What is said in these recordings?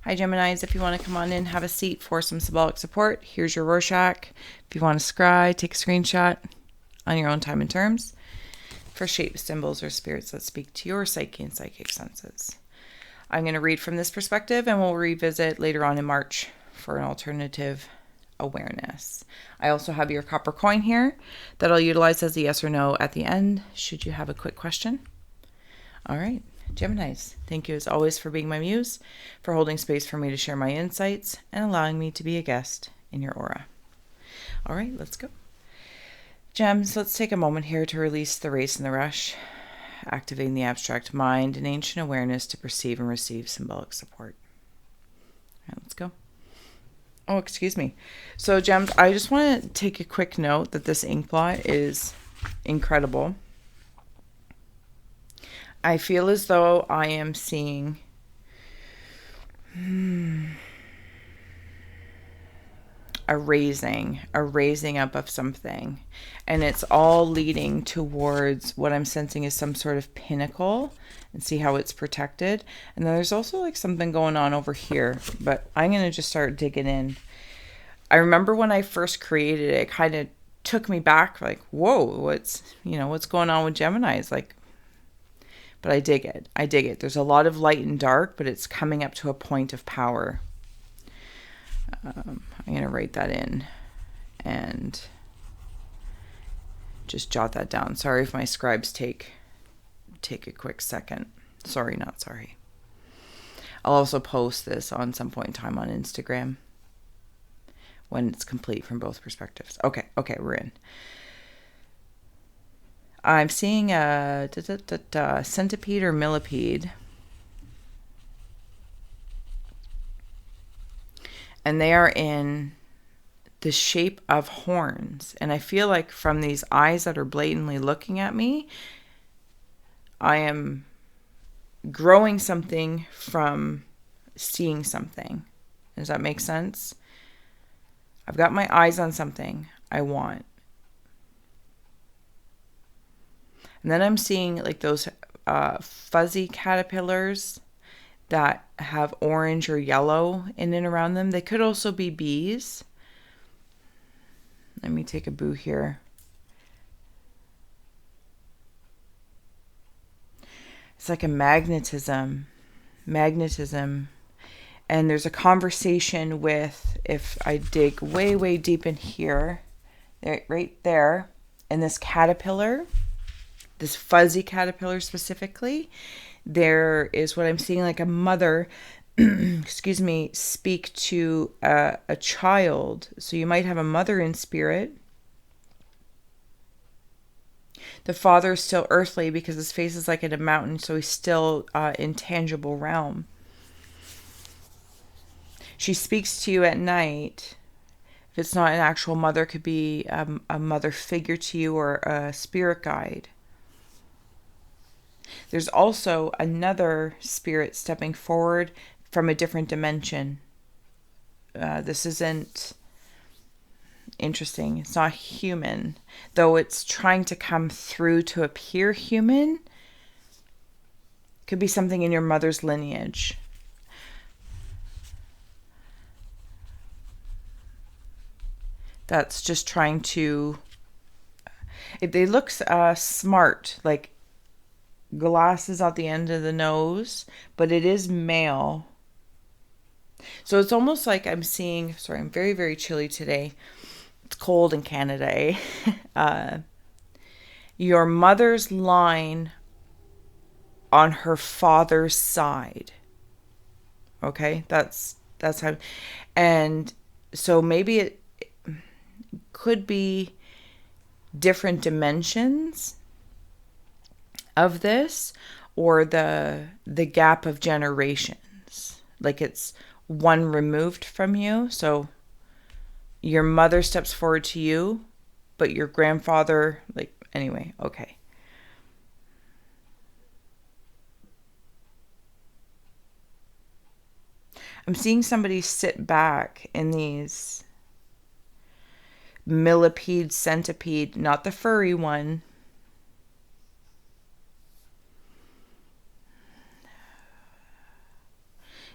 Hi, Geminis. If you want to come on in, have a seat for some symbolic support, here's your rorschach. If you want to scry, take a screenshot on your own time and terms for shapes, symbols, or spirits that speak to your psyche and psychic senses. I'm going to read from this perspective, and we'll revisit later on in March for an alternative awareness. I also have your copper coin here that I'll utilize as a yes or no at the end, should you have a quick question. All right, Geminis, thank you as always for being my muse, for holding space for me to share my insights, and allowing me to be a guest in your aura. All right, let's go. Gems, let's take a moment here to release the race and the rush, activating the abstract mind and ancient awareness to perceive and receive symbolic support. All right, let's go. Oh, excuse me. So, Gems, I just want to take a quick note that this ink blot is incredible. I feel as though I am seeing a raising up of something, and it's all leading towards what I'm sensing is some sort of pinnacle, and see how it's protected. And then there's also like something going on over here, but I'm going to just start digging in. I remember when I first created it, it kind of took me back, like, whoa, what's going on with Geminis? Like, but I dig it. There's a lot of light and dark, but it's coming up to a point of power. I'm going to write that in and just jot that down. Sorry if my scribes take a quick second. Sorry, not sorry. I'll also post this on some point in time on Instagram when it's complete from both perspectives. Okay, we're in. I'm seeing a centipede or millipede. And they are in the shape of horns. And I feel like from these eyes that are blatantly looking at me, I am growing something from seeing something. Does that make sense? I've got my eyes on something I want. And then I'm seeing like those fuzzy caterpillars that have orange or yellow in and around them. They could also be bees. Let me take a boo here. It's like a magnetism. And there's a conversation with, if I dig way, way deep in here, right there, in this caterpillar, this fuzzy caterpillar specifically, there is what I'm seeing like a mother, excuse me, speak to a child. So you might have a mother in spirit. The father is still earthly because his face is like in a mountain, so he's still intangible realm. She speaks to you at night. If it's not an actual mother, it could be a mother figure to you or a spirit guide. There's also another spirit stepping forward from a different dimension. This isn't interesting. It's not human, though it's trying to come through to appear human. Could be something in your mother's lineage. That's just trying to... They look smart, like glasses at the end of the nose, but it is male. So it's almost like I'm seeing... Sorry, I'm very, very chilly today. It's cold in Canada, eh? Your mother's line on her father's side. Okay? That's how... And so maybe it could be different dimensions of this, or the gap of generations. Like it's one removed from you. So your mother steps forward to you, but your grandfather, like, anyway, okay. I'm seeing somebody sit back in these millipede, centipede, not the furry one.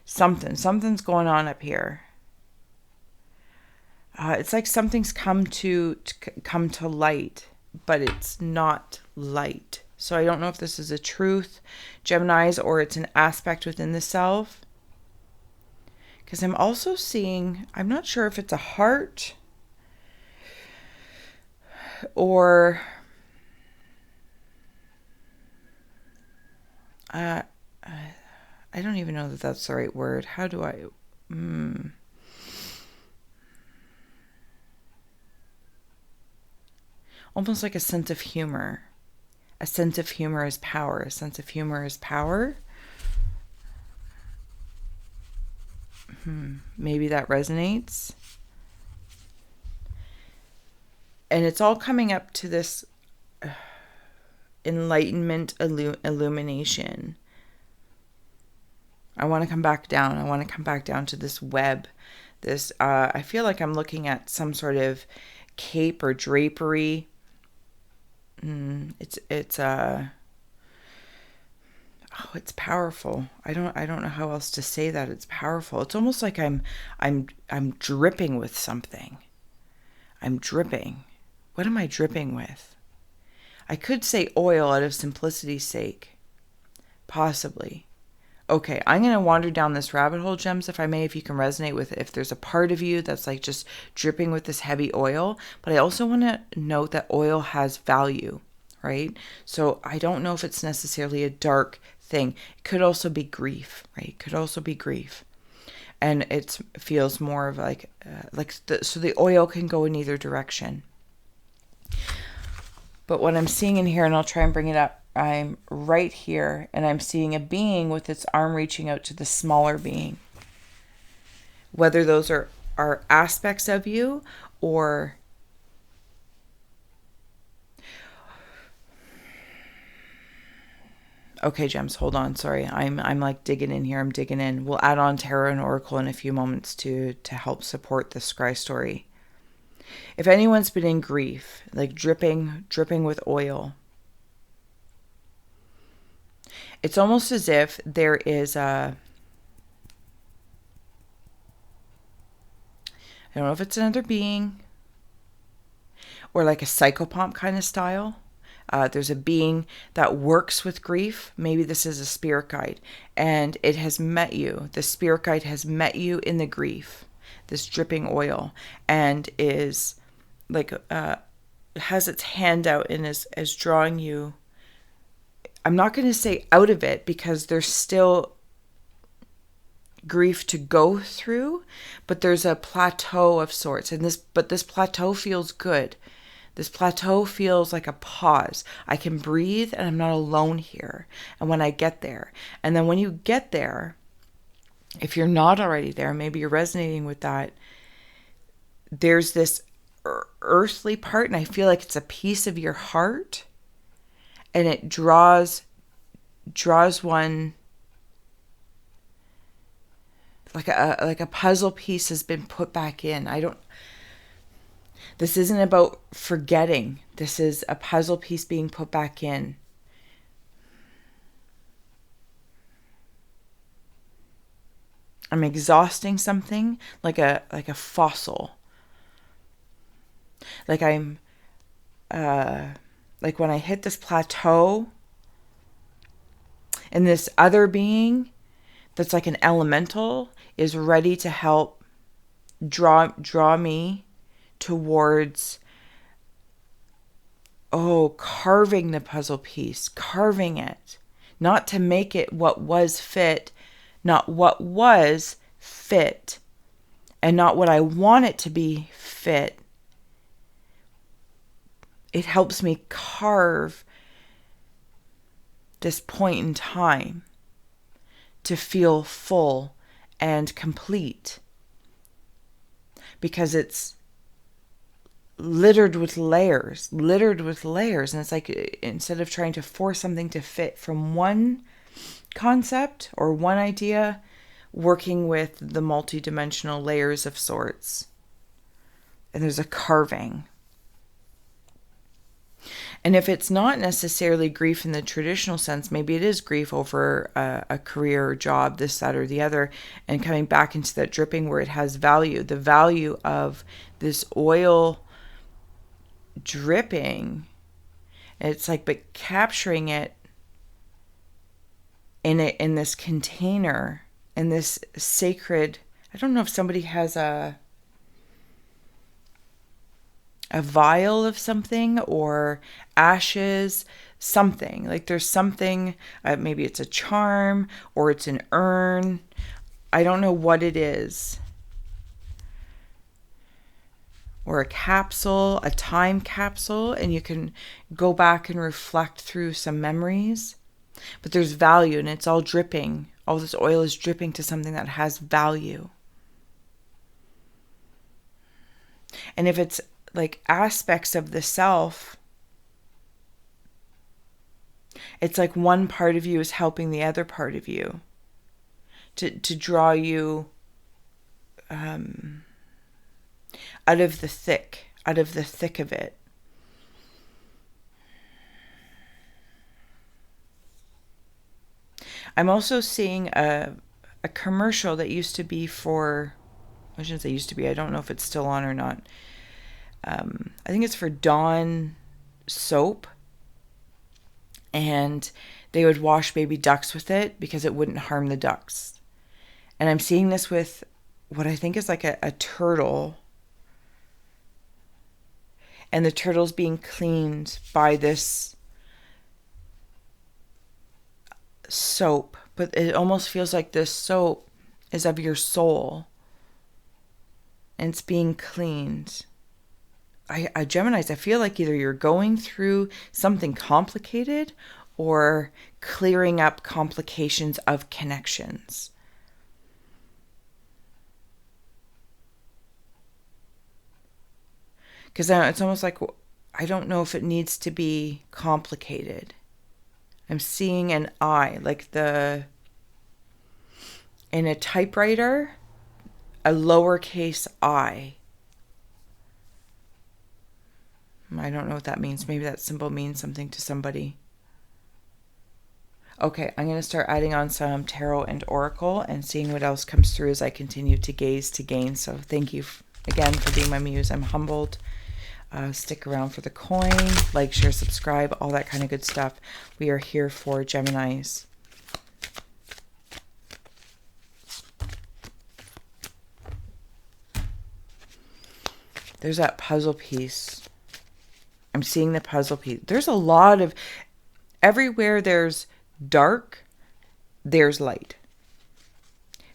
Something's going on up here. It's like something's come to light, but it's not light. So I don't know if this is a truth, Geminis, or it's an aspect within the self. Because I'm also seeing, I'm not sure if it's a heart or I don't even know that that's the right word. How do I... Almost like a sense of humor. A sense of humor is power. A sense of humor is power. Maybe that resonates. And it's all coming up to this enlightenment, illumination. I want to come back down. I want to come back down to this web. This, I feel like I'm looking at some sort of cape or drapery. It's powerful. I don't know how else to say that. It's powerful. It's almost like I'm dripping with something. I'm dripping. What am I dripping with? I could say oil out of simplicity's sake. Possibly. Okay, I'm going to wander down this rabbit hole, Gems, if I may, if you can resonate with it. If there's a part of you that's like just dripping with this heavy oil. But I also want to note that oil has value, right? So I don't know if it's necessarily a dark thing. It could also be grief, right? It could also be grief. And it feels more of so the oil can go in either direction. But what I'm seeing in here, and I'll try and bring it up, I'm right here, and I'm seeing a being with its arm reaching out to the smaller being. Whether those are aspects of you or... Okay, Gems, hold on. Sorry, I'm like digging in here. I'm digging in. We'll add on tarot and oracle in a few moments to help support the Scry story. If anyone's been in grief, like dripping with oil, it's almost as if there is I don't know if it's another being or like a psychopomp kind of style. There's a being that works with grief. Maybe this is a spirit guide, and it has met you. The spirit guide has met you in the grief, this dripping oil, and is like has its hand out and is drawing you. I'm not going to say out of it because there's still grief to go through, but there's a plateau of sorts, and this plateau feels good. This plateau feels like a pause. I can breathe and I'm not alone here. And when I get there, and then when you get there, if you're not already there, maybe you're resonating with that. There's this earthly part, and I feel like it's a piece of your heart, and it draws one like a puzzle piece has been put back in. This isn't about forgetting. This is a puzzle piece being put back in. I'm exhausting something like a fossil. Like I'm like when I hit this plateau, and this other being that's like an elemental is ready to help draw me towards carving the puzzle piece, carving it, not to make it what was fit, not what was fit, and not what I want it to be fit. It helps me carve this point in time to feel full and complete, because it's littered with layers, and it's like instead of trying to force something to fit from one concept or one idea, working with the multi-dimensional layers of sorts, and there's a carving. And if it's not necessarily grief in the traditional sense, maybe it is grief over a career or job, this, that, or the other, and coming back into that dripping where it has value. The value of this oil dripping, it's like, but capturing it in this container, in this sacred, I don't know if somebody has a vial of something or ashes, something. Like there's something, maybe it's a charm or it's an urn. I don't know what it is. Or a capsule, a time capsule, and you can go back and reflect through some memories. But there's value, and it's all dripping. All this oil is dripping to something that has value. And if it's like aspects of the self, it's like one part of you is helping the other part of you to draw you out of the thick of it. I'm also seeing a commercial that used to be for, I shouldn't say used to be, I don't know if it's still on or not. I think it's for Dawn soap, and they would wash baby ducks with it because it wouldn't harm the ducks. And I'm seeing this with what I think is like a turtle, and the turtle's being cleaned by this soap, but it almost feels like this soap is of your soul, and it's being cleaned. Geminis, I feel like either you're going through something complicated or clearing up complications of connections. Because it's almost like, I don't know if it needs to be complicated. I'm seeing an I, like in a typewriter, a lowercase I. I don't know what that means. Maybe that symbol means something to somebody. Okay, I'm going to start adding on some tarot and oracle and seeing what else comes through as I continue to gaze to gain. So thank you again for being my muse. I'm humbled. Stick around for the coin. Like, share, subscribe, all that kind of good stuff. We are here for Geminis. There's that puzzle piece. I'm seeing the puzzle piece. There's a lot of, everywhere there's dark, there's light.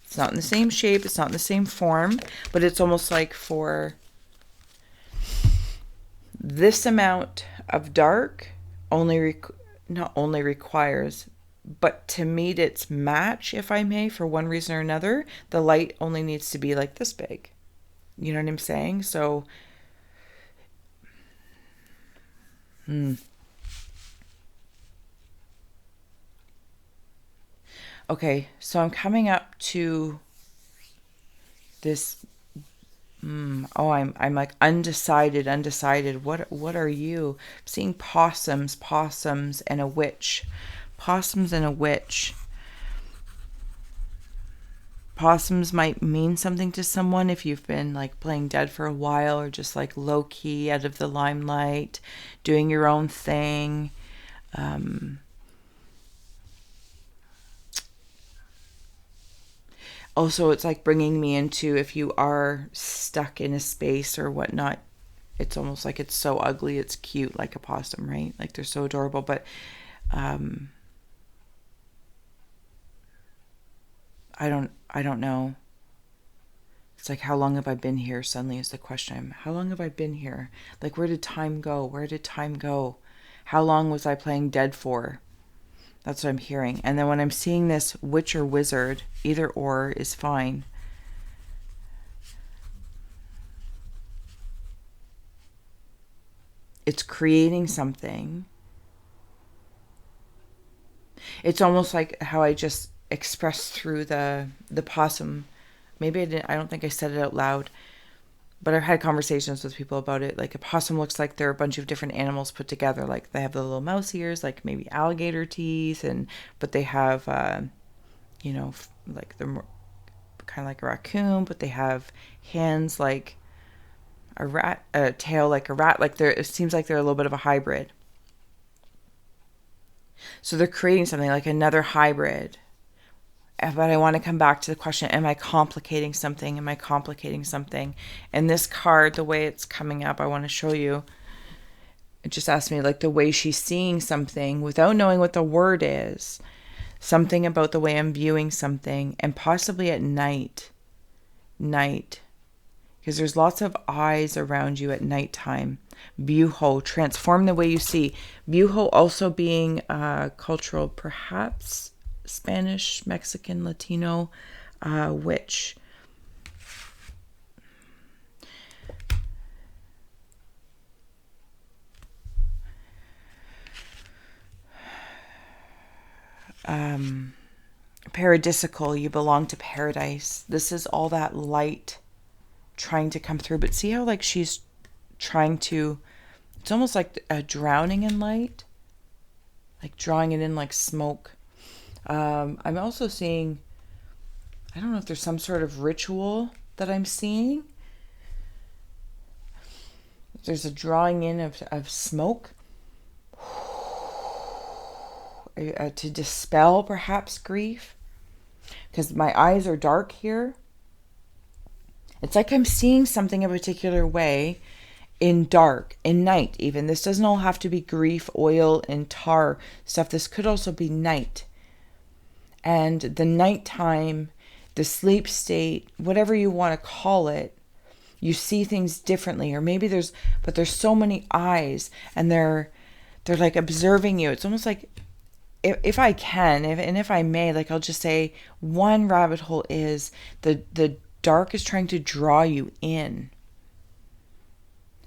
It's not in the same shape, it's not in the same form, but it's almost like for this amount of dark not only requires, but to meet its match, if I may, for one reason or another, the light only needs to be like this big. You know what I'm saying? So okay, so I'm coming up to this. I'm like undecided. What are you? I'm seeing possums, and a witch. Possums and a witch. Possums might mean something to someone if you've been like playing dead for a while, or just like low key out of the limelight, doing your own thing. Also, it's like bringing me into, if you are stuck in a space or whatnot, it's almost like it's so ugly, it's cute, like a possum, right? Like they're so adorable, but I don't know. It's like, how long have I been here? Suddenly is the question. How long have I been here? Like, where did time go? How long was I playing dead for? That's what I'm hearing. And then when I'm seeing this witch or wizard, either or is fine. It's creating something. It's almost like how I just expressed through the possum. Maybe I don't think I said it out loud. but I've had conversations with people about it. Like, a possum looks like they're a bunch of different animals put together. Like, they have the little mouse ears, like maybe alligator teeth, but they have, like they're more, kind of like a raccoon, but they have hands like a rat, a tail like a rat. Like, it seems like they're a little bit of a hybrid. So they're creating something like another hybrid. But I want to come back to the question, am I complicating something? Am I complicating something? And this card, the way it's coming up, I want to show you. It just asked me, like, the way she's seeing something without knowing what the word is. Something about the way I'm viewing something, and possibly at night. Night. Because there's lots of eyes around you at nighttime. Buho, transform the way you see. Buho also being cultural, perhaps Spanish, Mexican, Latino, witch. Paradisical, you belong to paradise. This is all that light trying to come through. But see how, like, she's trying to, it's almost like a drowning in light, like drawing it in like smoke. I'm also seeing, I don't know if there's some sort of ritual that I'm seeing. There's a drawing in of smoke to dispel perhaps grief, because my eyes are dark here. It's like I'm seeing something a particular way in dark, in night even. This doesn't all have to be grief, oil, and tar stuff. This could also be night. And the nighttime, the sleep state, whatever you want to call it, you see things differently. Or maybe there's so many eyes, and they're like observing you. It's almost like, if I can, if I may, like, I'll just say one rabbit hole is the dark is trying to draw you in.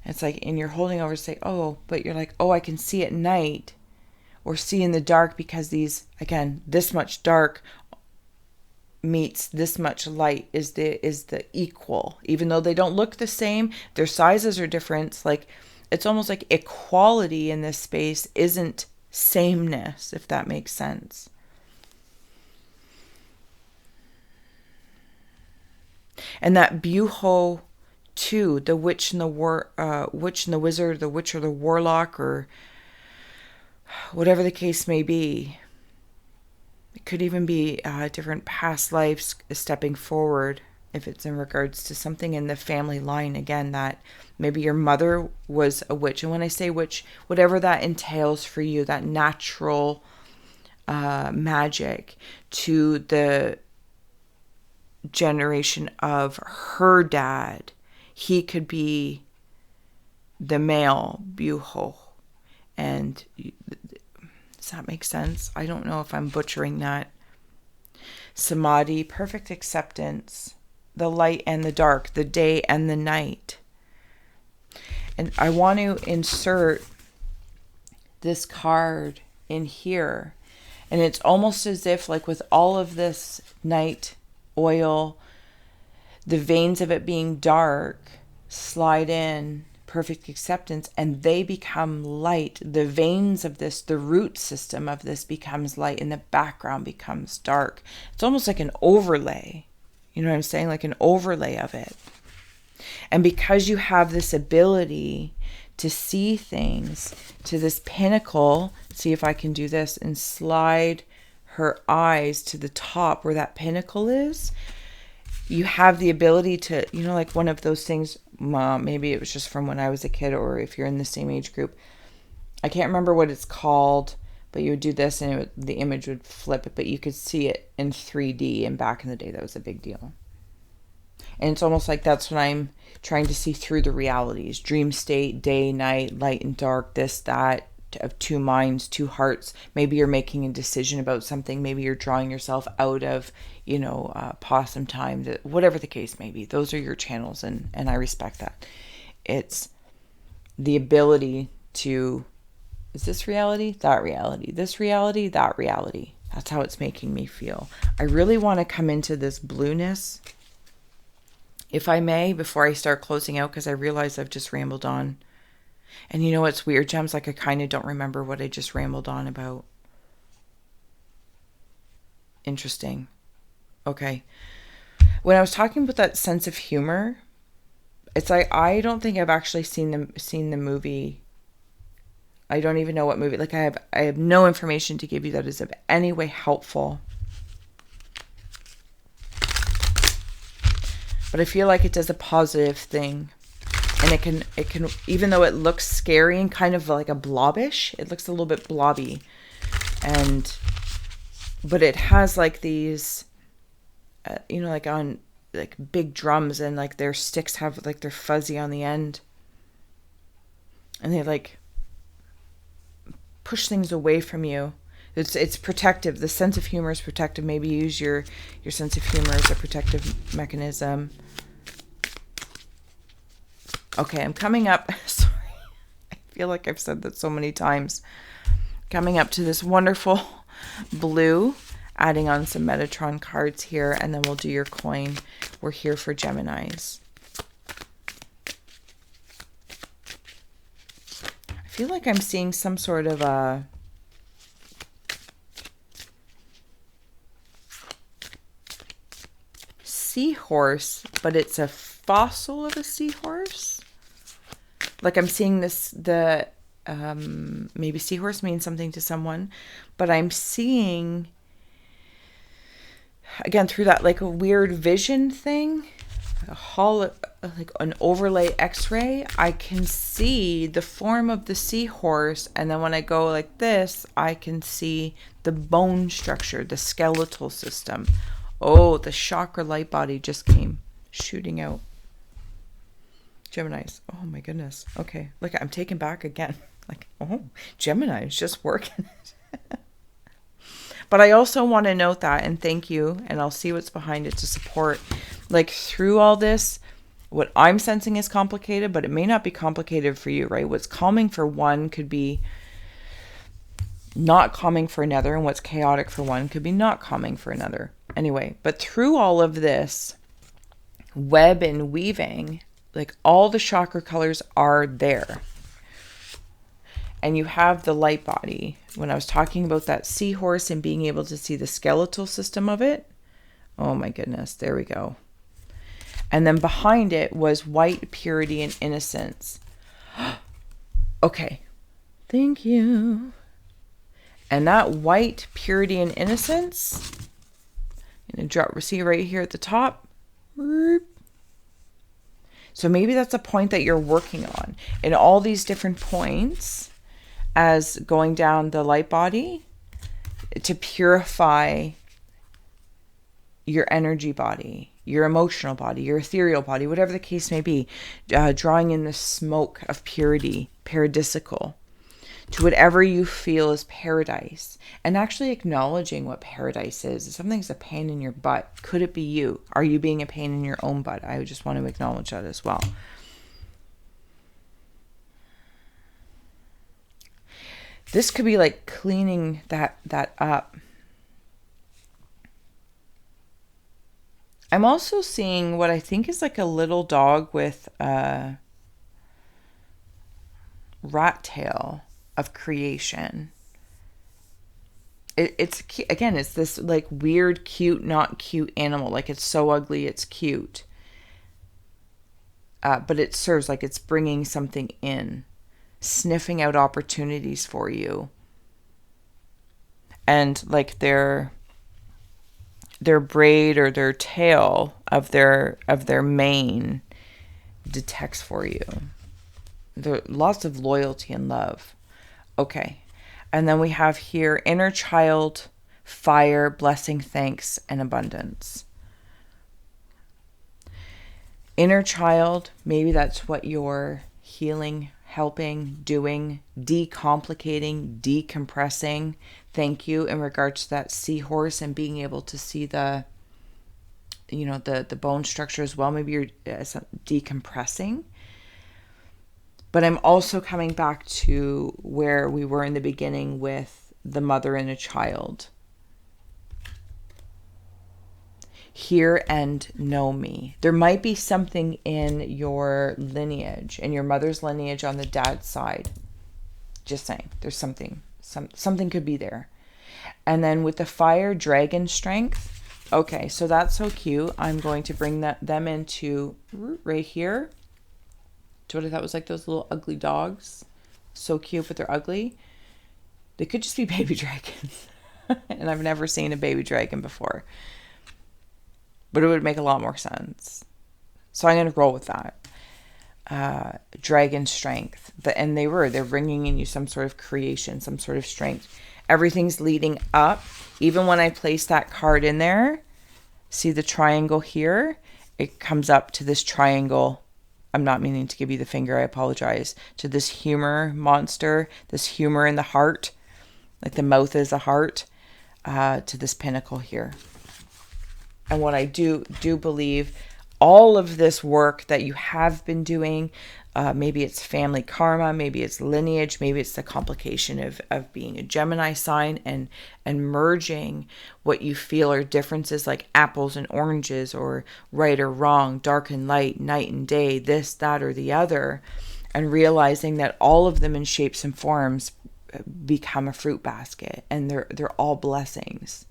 It's like, and you're holding over to say, oh, but you're like, oh, I can see at night or see in the dark, because these, again, this much dark meets this much light is the equal. Even though they don't look the same, their sizes are different. Like, it's almost like equality in this space isn't sameness, if that makes sense. And that Buho too, the witch and the witch and the wizard, the witch or the warlock, or whatever the case may be. It could even be different past lives stepping forward, if it's in regards to something in the family line. Again, that maybe your mother was a witch. And when I say witch, whatever that entails for you, that natural magic to the generation of her dad. He could be the male Buho. And does that make sense? I don't know if I'm butchering that. Samadhi, perfect acceptance, the light and the dark, the day and the night. And I want to insert this card in here. And it's almost as if, like, with all of this night oil, the veins of it being dark slide in, perfect acceptance, and they become light. The veins of this, the root system of this becomes light, and the background becomes dark. It's almost like an overlay. You know what I'm saying? Like an overlay of it. And because you have this ability to see things to this pinnacle, see if I can do this and slide her eyes to the top where that pinnacle is. You have the ability to, you know, like one of those things, maybe it was just from when I was a kid, or if you're in the same age group. I can't remember what it's called, but you would do this and the image would flip, but you could see it in 3D. And back in the day, that was a big deal. And it's almost like that's when I'm trying to see through the realities. Dream state, day, night, light and dark, this, that, of two minds, two hearts. Maybe you're making a decision about something. Maybe you're drawing yourself out of, possum time, whatever the case may be. Those are your channels, and I respect that. It's the ability to, is this reality? That reality. This reality? That reality. That's how it's making me feel. I really want to come into this blueness If I may, before I start closing out, because I realize I've just rambled on. And you know what's weird, Gems? Like, I kind of don't remember what I just rambled on about. Interesting. Okay. When I was talking about that sense of humor, it's like, I don't think I've actually seen the movie. I don't even know what movie. Like, I have no information to give you that is of any way helpful. But I feel like it does a positive thing. And it can, even though it looks scary and kind of like a blobbish, it looks a little bit blobby. But it has like these, like on like big drums, and like their sticks have like, they're fuzzy on the end. And they like push things away from you. It's protective. The sense of humor is protective. Maybe use your sense of humor as a protective mechanism. Okay, I'm coming up. Sorry. I feel like I've said that so many times. Coming up to this wonderful blue. Adding on some Metatron cards here, and then we'll do your coin. We're here for Geminis. I feel like I'm seeing some sort of a seahorse, but it's a fossil of a seahorse. Like, I'm seeing this, maybe seahorse means something to someone, but I'm seeing, again, through that like a weird vision thing, like an overlay x-ray, I can see the form of the seahorse, and then when I go like this, I can see the bone structure, the skeletal system. Oh, the chakra light body just came shooting out. Geminis. Oh my goodness. Okay. Look, I'm taken back again. Like, oh, Gemini is just working. But I also want to note that, and thank you, and I'll see what's behind it to support. Like, through all this, what I'm sensing is complicated, but it may not be complicated for you, right? What's calming for one could be not calming for another, and what's chaotic for one could be not calming for another. Anyway, but through all of this web and weaving, like, all the chakra colors are there. And you have the light body. When I was talking about that seahorse and being able to see the skeletal system of it, oh my goodness, there we go. And then behind it was white purity and innocence. Okay, thank you. And that white purity and innocence, I'm going to drop, see right here at the top. So maybe that's a point that you're working on. In all these different points, as going down the light body, to purify your energy body, your emotional body, your ethereal body, whatever the case may be, drawing in the smoke of purity, paradisical, to whatever you feel is paradise, and actually acknowledging what paradise is. If something's a pain in your butt, could it be you? Are you being a pain in your own butt? I just want to acknowledge that as well. This could be like cleaning that up. I'm also seeing what I think is like a little dog with a rat tail of creation. It's again, it's this like weird, cute, not cute animal. Like, it's so ugly, it's cute. But it serves, like, it's bringing something in. Sniffing out opportunities for you, and like their braid or their tail of their mane detects for you. There lots of loyalty and love. Okay, and then we have here inner child, fire, blessing, thanks, and abundance. Inner child, maybe that's what you're healing, helping, doing, decomplicating, decompressing. Thank you in regards to that seahorse and being able to see the bone structure as well. Maybe you're decompressing. But I'm also coming back to where we were in the beginning with the mother and a child. hear and know me. There might be something in your lineage, in your mother's lineage on the dad's side. Just saying, there's something could be there. And then with the fire dragon strength, okay, so that's so cute. I'm going to bring them into right here to what I thought was like those little ugly dogs. So cute, but they're ugly. They could just be baby dragons. And I've never seen a baby dragon before. But it would make a lot more sense. So I'm going to roll with that. Dragon strength. They're bringing in you some sort of creation, some sort of strength. Everything's leading up. Even when I place that card in there, see the triangle here? It comes up to this triangle. I'm not meaning to give you the finger, I apologize. To this humor monster, this humor in the heart, like the mouth is a heart, to this pinnacle here. And what I do believe, all of this work that you have been doing, maybe it's family karma, maybe it's lineage, maybe it's the complication of being a Gemini sign and merging what you feel are differences like apples and oranges, or right or wrong, dark and light, night and day, this, that, or the other, and realizing that all of them in shapes and forms become a fruit basket, and they're all blessings.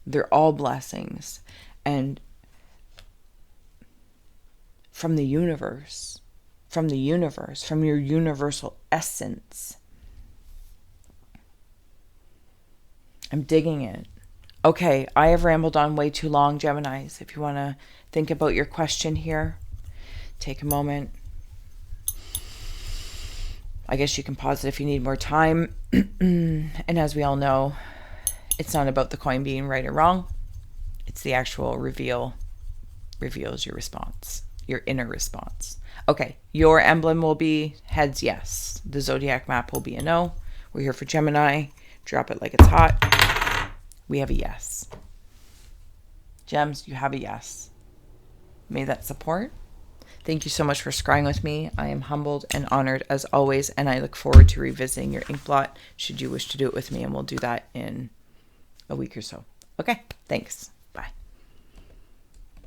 They're all blessings. And from the universe, from your universal essence. I'm digging it. Okay, I have rambled on way too long, Geminis. If you want to think about your question here, take a moment. I guess you can pause it if you need more time. And as we all know, it's not about the coin being right or wrong. It's the actual reveals your response, your inner response. Okay, your emblem will be heads, yes. The zodiac map will be a no. We're here for Gemini. Drop it like it's hot. We have a yes. Gems, you have a yes. May that support. Thank you so much for scrying with me. I am humbled and honored as always, and I look forward to revisiting your ink blot should you wish to do it with me, and we'll do that in a week or so. Okay, thanks.